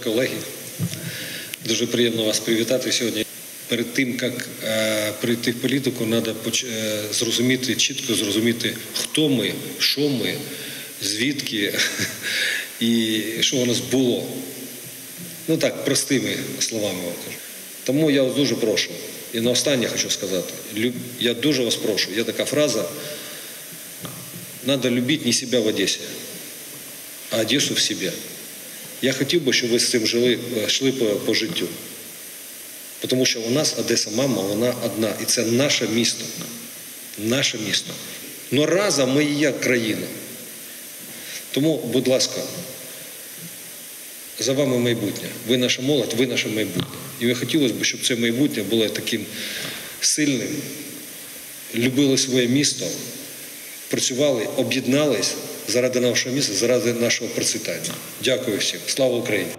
Колеги, дуже приємно вас привітати сьогодні. Перед тим, як прийти в політику, треба зрозуміти, чітко зрозуміти, хто ми, що ми, звідки і що у нас було. Ну так, простими словами вам кажу. Тому я вас дуже прошу, і на останнє хочу сказати, я дуже вас прошу, є така фраза: «Надо любить не себя в Одесі, а Одесу в себе». Я хотів би, щоб ви з цим йшли по життю. Тому що у нас Одеса, мама, вона одна. І це наше місто. Наше місто. Но разом ми і є країна. Тому, будь ласка, за вами майбутнє. Ви наша молодь, ви наше майбутнє. І хотілося б, щоб це майбутнє було таким сильним, любили своє місто, працювали, об'єднались заради нашого міста, заради нашого процвітання. Дякую всім. Слава Україні!